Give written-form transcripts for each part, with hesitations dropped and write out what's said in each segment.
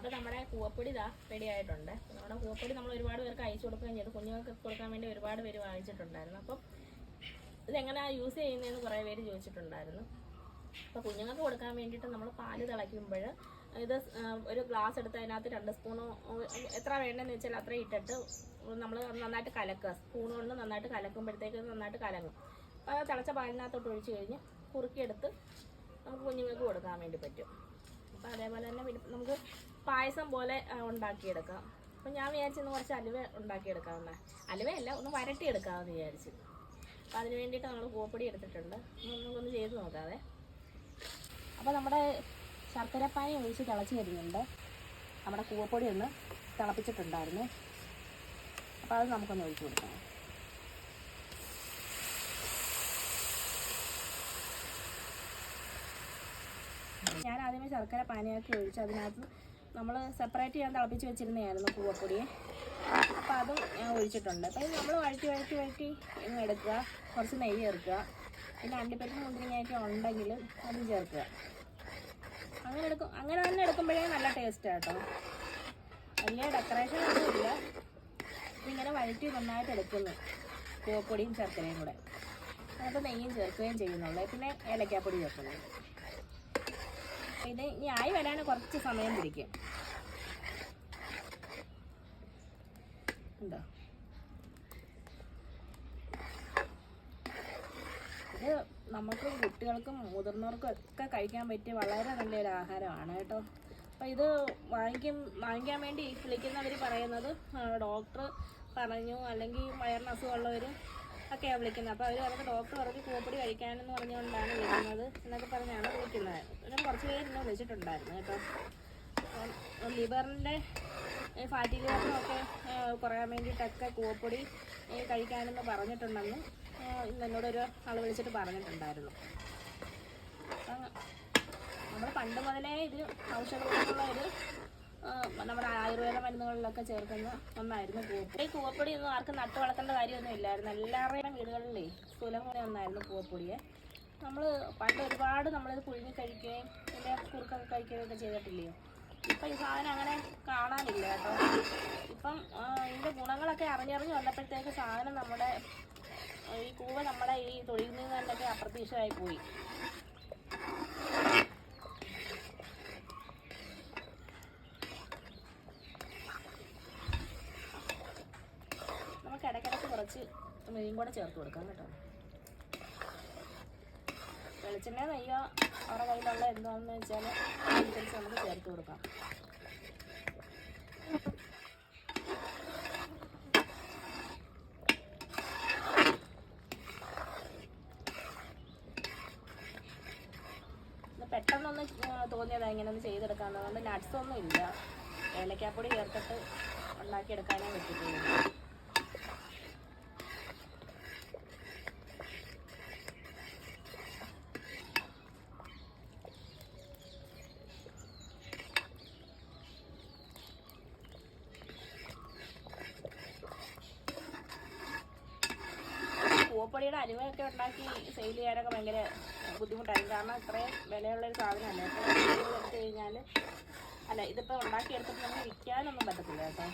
അപ്പോൾ നമ്മുടെ കൂവപ്പൊടി ഇതാ റെഡി ആയിട്ടുണ്ട്. നമ്മുടെ കൂവപ്പൊടി നമ്മൾ ഒരുപാട് പേർക്ക് അയച്ചു കൊടുക്കുകയും ചെയ്തു. കുഞ്ഞുങ്ങൾക്ക് കൊടുക്കാൻ വേണ്ടി ഒരുപാട് പേര് വാങ്ങിച്ചിട്ടുണ്ടായിരുന്നു. അപ്പം ഇതെങ്ങനെയാണ് യൂസ് ചെയ്യുന്നതെന്ന് കുറേ പേര് ചോദിച്ചിട്ടുണ്ടായിരുന്നു. അപ്പോൾ കുഞ്ഞുങ്ങൾക്ക് കൊടുക്കാൻ വേണ്ടിയിട്ട് നമ്മൾ പാല് തിളയ്ക്കുമ്പോൾ ഇത് ഒരു ഗ്ലാസ് എടുത്ത് അതിനകത്ത് 2 സ്പൂൺ എത്ര വേണ്ടതെന്ന് വെച്ചാൽ അത്രയും ഇട്ടിട്ട് നമ്മൾ നന്നായിട്ട് കലക്കുക. സ്പൂൺ കൊണ്ട് നന്നായിട്ട് കലക്കുമ്പോഴത്തേക്ക് നന്നായിട്ട് കലങ്ങും. അപ്പോൾ അത് തിളച്ച പാലിനകത്തോട്ട് ഒഴിച്ച് കഴിഞ്ഞ് കുറുക്കിയെടുത്ത് നമുക്ക് കുഞ്ഞുങ്ങൾക്ക് കൊടുക്കാൻ വേണ്ടി പറ്റും. അപ്പോൾ അതേപോലെ തന്നെ നമുക്ക് പായസം പോലെ ഉണ്ടാക്കിയെടുക്കാം. അപ്പോൾ ഞാൻ വിചാരിച്ചിന്ന് കുറച്ച് അലുവ ഉണ്ടാക്കിയെടുക്കാവുന്ന അലുവയല്ല ഒന്ന് വരട്ടിയെടുക്കാമെന്ന് വിചാരിച്ചു. അപ്പോൾ അതിന് വേണ്ടിയിട്ട് നമ്മൾ കൂവപ്പൊടി എടുത്തിട്ടുണ്ട്. നമുക്കൊന്ന് ചെയ്ത് നോക്കാതെ. അപ്പോൾ നമ്മുടെ ശർക്കരപ്പാനി ഒഴിച്ച് തിളച്ച് വരുന്നുണ്ട്. നമ്മുടെ കൂവപ്പൊടി ഒന്ന് തിളപ്പിച്ചിട്ടുണ്ടായിരുന്നു. അപ്പോൾ അത് നമുക്കൊന്ന് ഒഴിച്ച് കൊടുക്കാം. ഞാൻ ആദ്യമേ ശർക്കര പാനിയാക്കി ഒഴിച്ച് അതിനകത്ത് നമ്മൾ സെപ്പറേറ്റ് ചെയ്യാൻ തിളപ്പിച്ച് വെച്ചിരുന്നതായിരുന്നു കൂവപ്പൊടിയെ. അപ്പോൾ അതും ഞാൻ ഒഴിച്ചിട്ടുണ്ട്. അപ്പോൾ നമ്മൾ വഴറ്റി ഇങ്ങ് എടുക്കുക. കുറച്ച് നെയ്യ് ചേർക്കുക. പിന്നെ അണ്ടിപ്പരിപ്പ് മുന്തിരിങ്ങയൊക്കെ ഉണ്ടെങ്കിൽ അതും ചേർക്കുക. അങ്ങനെ തന്നെ എടുക്കുമ്പോഴേ നല്ല ടേസ്റ്റാണ് കേട്ടോ. വലിയ ഡെക്കറേഷൻ ഒന്നുമില്ല. ഇതിങ്ങനെ വഴറ്റി നന്നായിട്ട് എടുക്കുന്നു കൂവപ്പൊടിയും ശർക്കരയും കൂടെ. അതിനകത്ത് നെയ്യും ചേർക്കുകയും ചെയ്യുന്നുള്ളൂ. പിന്നെ ഏലക്കാപ്പൊടി ചേർക്കുന്നു. ഇത് ഇനി ആയി വരാൻ കുറച്ച് സമയം പിടിക്കും. ഉണ്ടോ? ഇത് നമുക്കും കുട്ടികൾക്കും മുതിർന്നവർക്കും ഒക്കെ കഴിക്കാൻ പറ്റിയ വളരെ നല്ലൊരു ആഹാരമാണ് കേട്ടോ. അപ്പോൾ ഇത് വാങ്ങിക്കാൻ വേണ്ടി വിളിക്കുന്നവർ പറയുന്നത് ഡോക്ടർ പറഞ്ഞു, അല്ലെങ്കിൽ വയറിന് അസുഖമുള്ളവർ ഒക്കെയാണ് വിളിക്കുന്നത്. അപ്പോൾ അവർ പറഞ്ഞ് ഡോക്ടർ പറഞ്ഞ് കൂവപ്പൊടി കഴിക്കാനെന്ന് പറഞ്ഞുകൊണ്ടാണ് വിളിക്കുന്നത് എന്നൊക്കെ പറഞ്ഞാണ് വിളിക്കുന്നത്. അങ്ങനെ കുറച്ച് പേര് എന്നെ വിളിച്ചിട്ടുണ്ടായിരുന്നു കേട്ടോ. ലിവറിൻ്റെ ഫാറ്റി ലിവറിനൊക്കെ കുറയാൻ വേണ്ടിയിട്ടൊക്കെ കൂവപ്പൊടി കഴിക്കാനെന്ന് പറഞ്ഞിട്ടുണ്ടെന്ന് ഇന്ന് എന്നോടൊരു ആൾ വിളിച്ചിട്ട് പറഞ്ഞിട്ടുണ്ടായിരുന്നു. നമ്മൾ പണ്ട് മുതലേ ഇത് ഔഷധ ഗുണമുള്ള നമ്മുടെ ആയുർവേദ മരുന്നുകളിലൊക്കെ ചേർക്കുന്ന ഒന്നായിരുന്നു കൂവപ്പൊടി. ഈ കൂവപ്പൊടി ഒന്നും ആർക്കും നട്ടു വളർത്തേണ്ട കാര്യമൊന്നും ഇല്ലായിരുന്നു. എല്ലാവരുടെയും വീടുകളിലേ സുലഭമായ ഒന്നായിരുന്നു കൂവപ്പൊടിയെ. നമ്മൾ പണ്ട് ഒരുപാട് നമ്മളിത് പുഴുങ്ങി കഴിക്കുകയും പിന്നെ കുറുക്കൊക്കെ കഴിക്കുകയൊക്കെ ചെയ്തിട്ടില്ലയോ. ഇപ്പം ഈ സാധനം അങ്ങനെ കാണാനില്ല കേട്ടോ. ഇപ്പം ഇതിൻ്റെ ഗുണങ്ങളൊക്കെ അറിഞ്ഞറിഞ്ഞ് വന്നപ്പോഴത്തേക്ക് സാധനം നമ്മുടെ ഈ കൂവ നമ്മുടെ ഈ തൊഴിൽ നിന്ന് തന്നെയൊക്കെ അപ്രത്യക്ഷമായി പോയി. നമുക്ക് ഇടയ്ക്കിടയ്ക്ക് കുറച്ച് നെയ്യും കൂടെ ചേർത്ത് കൊടുക്കാം കേട്ടോ. വെളിച്ചെണ്ണ നെയ്യോ അവരുടെ കയ്യിലുള്ള എന്താണെന്ന് വെച്ചാൽ അതനുസരിച്ച് നമുക്ക് ചേർത്ത് കൊടുക്കാം. പെട്ടെന്നൊന്ന് തോന്നിയതാണ് ഇങ്ങനെ ഒന്ന് ചെയ്തെടുക്കാമെന്ന്. അതുകൊണ്ട് നട്ട്സൊന്നും ഇല്ല. ഏലക്കാപ്പൊടി ചേർത്തിട്ട് ഉണ്ടാക്കിയെടുക്കാനേ പറ്റിയിട്ടുള്ളൂ. കൂവപ്പൊടിയുടെ അലുവയൊക്കെ ഉണ്ടാക്കി സെയിൽ ചെയ്യാനൊക്കെ ഭയങ്കര ബുദ്ധിമുട്ടായിരിക്കും. കാരണം ഇത്രയും വിലയുള്ളൊരു സാധനമല്ല. ഇപ്പോൾ എടുത്തു കഴിഞ്ഞാൽ ഇതിപ്പോൾ ഉണ്ടാക്കിയെടുത്തിട്ട് നമുക്ക് വിൽക്കാനൊന്നും പറ്റത്തില്ല കേട്ടോ.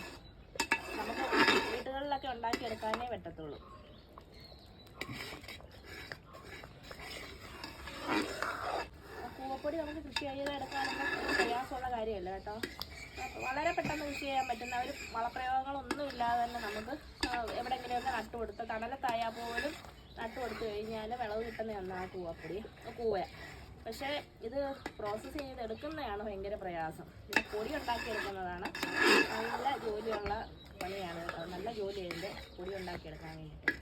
നമുക്ക് വീടുകളിലൊക്കെ ഉണ്ടാക്കിയെടുക്കാനേ പറ്റത്തുള്ളൂ. കൂവപ്പൊടി നമുക്ക് കൃഷി ചെയ്തെടുക്കാനൊന്നും പ്രയാസമുള്ള കാര്യമല്ല കേട്ടോ. വളരെ പെട്ടെന്ന് കൃഷി ചെയ്യാൻ പറ്റുന്ന ഒരു വളപ്രയോഗങ്ങളൊന്നും ഇല്ലാതെ തന്നെ നമുക്ക് എവിടെയെങ്കിലുമൊക്കെ നട്ടുകൊടുത്ത് തണലത്തായാൽ പോലും നട്ടുകൊടുത്തു കഴിഞ്ഞാൽ വിളവ് കിട്ടുന്ന ഒന്നാണ് കൂവ. പക്ഷേ ഇത് പ്രോസസ്സ് ചെയ്തെടുക്കുന്നതാണ് ഭയങ്കര പ്രയാസം. ഇത് പൊടി ഉണ്ടാക്കിയെടുക്കുന്നതാണ് നല്ല ജോലിയുള്ള പണിയാണ് കേട്ടോ. നല്ല ജോലി ഇതിൻ്റെ പൊടി ഉണ്ടാക്കിയെടുക്കാൻ വേണ്ടിയിട്ട്.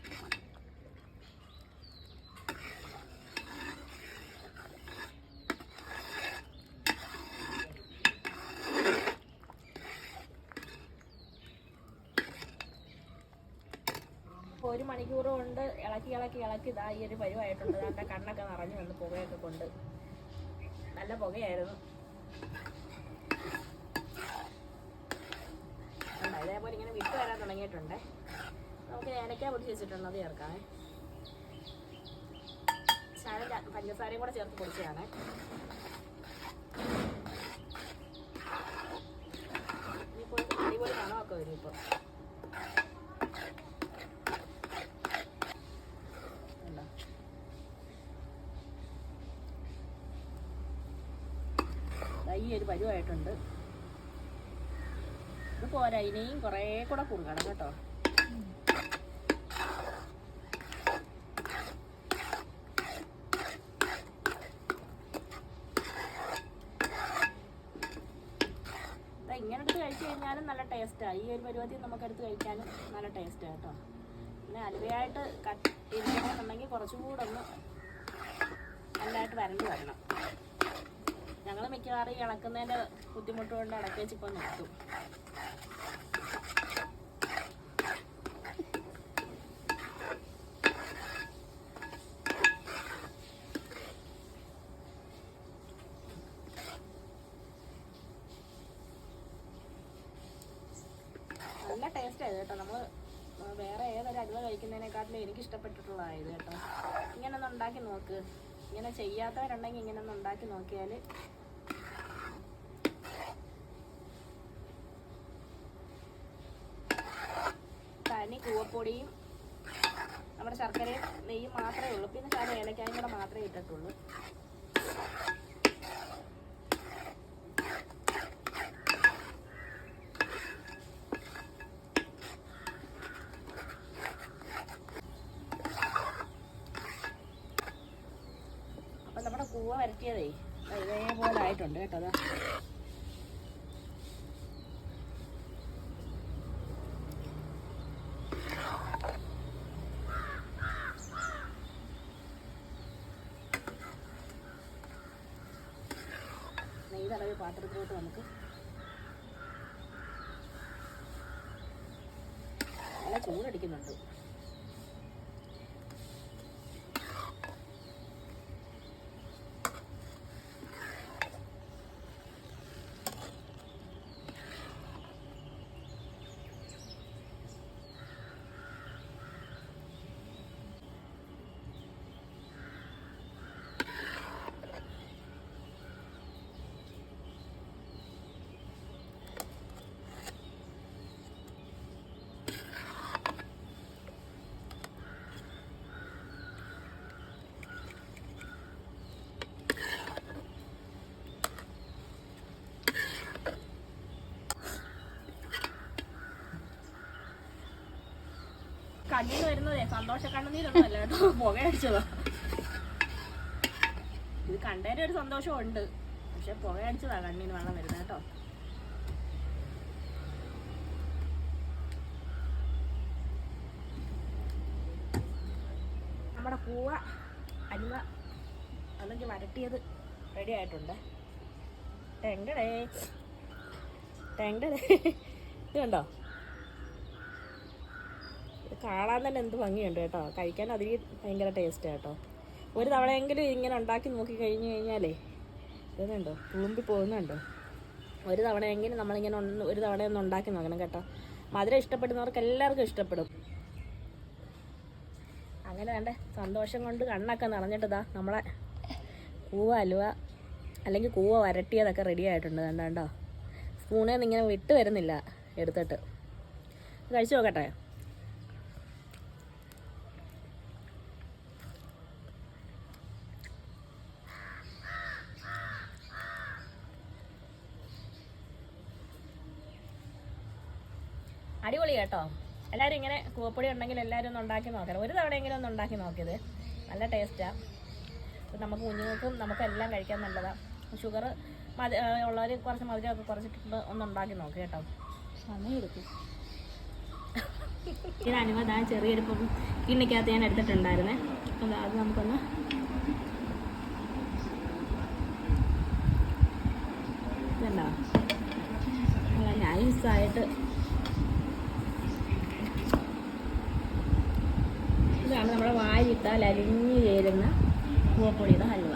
ഇപ്പോൾ 1 മണിക്കൂർ കൊണ്ട് ഇളക്കി ഇതാ ഈ ഒരു പരുവായിട്ടുണ്ട്. അതിൻ്റെ കണ്ണൊക്കെ നിറഞ്ഞു വന്ന് പുകയൊക്കെ കൊണ്ട് നല്ല പുകയായിരുന്നു. ഇതേപോലെ ഇങ്ങനെ വിട്ട് വരാൻ തുടങ്ങിയിട്ടുണ്ട്. നമുക്ക് ഏലക്ക പൊടിച്ച് വെച്ചിട്ടുണ്ട്, അത് ചേർക്കാമേ. പഞ്ചസാരയും കൂടെ ചേർത്ത് പൊടിച്ചതാണ്. ഒരു പരുവായിട്ടുണ്ട്. ഇത് പോരാ, ഇനിയും കുറേ കൂടെ കുറുകണം കേട്ടോ. ഇങ്ങനെ എടുത്ത് കഴിച്ചു കഴിഞ്ഞാലും നല്ല ടേസ്റ്റാണ്. ഈ ഒരു പരുവത്തിൽ നമുക്കെടുത്ത് കഴിക്കാനും നല്ല ടേസ്റ്റാണ് കേട്ടോ. പിന്നെ അലുവയായിട്ട് ഇരിക്കണമെന്നുണ്ടെങ്കിൽ കുറച്ചുകൂടെ ഒന്ന് നല്ലതായിട്ട് വരണ്ട് വരണം. ഞങ്ങൾ മിക്കവാറും ഇളക്കുന്നതിൻ്റെ ബുദ്ധിമുട്ട് കൊണ്ട് ഇളക്കി വെച്ചിപ്പോൾ നിർത്തും. നല്ല ടേസ്റ്റായത് കേട്ടോ. നമ്മൾ വേറെ ഏതൊരു അലുവ കഴിക്കുന്നതിനെക്കാട്ടിലും എനിക്ക് ഇഷ്ടപ്പെട്ടിട്ടുള്ളതായത് കേട്ടോ. ഇങ്ങനെ ഒന്ന് ഉണ്ടാക്കി നോക്ക്. ഇങ്ങനെ ചെയ്യാത്തവരുണ്ടെങ്കിൽ ഇങ്ങനെ ഒന്ന് ഉണ്ടാക്കി നോക്കിയാൽ തനി കൂവപ്പൊടിയും നമ്മുടെ ശർക്കരയും നെയ്യും മാത്രമേ ഉള്ളൂ. പിന്നെ ചില ഏലക്കായും കൂടെ മാത്രമേ ഇട്ടിട്ടുള്ളൂ. അപ്പം നമ്മുടെ കൂവ വരട്ടിയതേ ഇതേപോലെ ആയിട്ടുണ്ട് കേട്ടോ. അതാ നെയ്യ് തടവി പാത്രത്തിലോട്ട് നമുക്ക് നല്ല ചൂടടിക്കുന്നുണ്ട്. കണ്ണിന് വരുന്നതേ സന്തോഷ കണ്ണുനീരൊന്നുമല്ല കേട്ടോ, പുകയടിച്ചതാ. ഇത് കണ്ടതിന് ഒരു സന്തോഷമുണ്ട്, പക്ഷെ പുകയടിച്ചതാ കണ്ണിന് വെള്ളം വരുന്നത് കേട്ടോ. നമ്മുടെ കൂവ അലുവ അല്ലെങ്കിൽ വരട്ടിയത് റെഡി ആയിട്ടുണ്ട്. ടെങ്കടേ ടെങ്കടേ ഇത് കണ്ടോ, കാണാൻ തന്നെ എന്ത് ഭംഗിയുണ്ട് കേട്ടോ. കഴിക്കാൻ അതിൽ ഭയങ്കര ടേസ്റ്റ് കേട്ടോ. ഒരു തവണയെങ്കിലും ഇങ്ങനെ ഉണ്ടാക്കി നോക്കി കഴിഞ്ഞ് കഴിഞ്ഞാലേ ഇതുണ്ടോ തുളുമ്പി പോകുന്നുണ്ടോ. ഒരു തവണയെങ്കിലും നമ്മളിങ്ങനെ ഒരു തവണയൊന്ന് ഉണ്ടാക്കി നോക്കണം കേട്ടോ. മധുരം ഇഷ്ടപ്പെടുന്നവർക്ക് എല്ലാവർക്കും ഇഷ്ടപ്പെടും. അങ്ങനെ വേണ്ടേ, സന്തോഷം കൊണ്ട് കണ്ണൊക്കെ നിറഞ്ഞിട്ടതാ നമ്മളെ കൂവ അലുവ അല്ലെങ്കിൽ കൂവ വരട്ടിയതൊക്കെ റെഡി ആയിട്ടുണ്ട്. കണ്ടോ, സ്പൂണിൽ നിന്ന് ഇങ്ങനെ വിട്ട് വരുന്നില്ല എടുത്തിട്ട്. കഴിച്ചു നോക്കട്ടെ. അടിപൊളി കേട്ടോ. എല്ലാവരും ഇങ്ങനെ കൂവപ്പൊടി ഉണ്ടെങ്കിൽ എല്ലാവരും ഒന്ന് ഉണ്ടാക്കി നോക്കണം. ഒരു തവണയെങ്കിലും ഒന്ന് ഉണ്ടാക്കി നോക്കിയത് നല്ല ടേസ്റ്റാണ്. നമുക്ക് കുഞ്ഞുങ്ങൾക്കും നമുക്കെല്ലാം കഴിക്കാൻ നല്ലതാണ്. ഷുഗർ ഉള്ളവർ കുറച്ച് മധുരമൊക്കെ കുറച്ചിട്ട് ഒന്ന് ഉണ്ടാക്കി നോക്കുക കേട്ടോ. സമയം എടുക്കും. ഇത് അനുവദ ചെറിയൊരു കിണ്ണിക്കകത്ത് ഞാൻ എടുത്തിട്ടുണ്ടായിരുന്നേ. അത് നമുക്കൊന്ന് ഇതുണ്ടോ നല്ല നൈസായിട്ട് ഇതാണ് നമ്മുടെ വായിലിട്ടാൽ അലിഞ്ഞു ചേരുന്ന കൂവപ്പൊടിയുടെ ഹൽവ.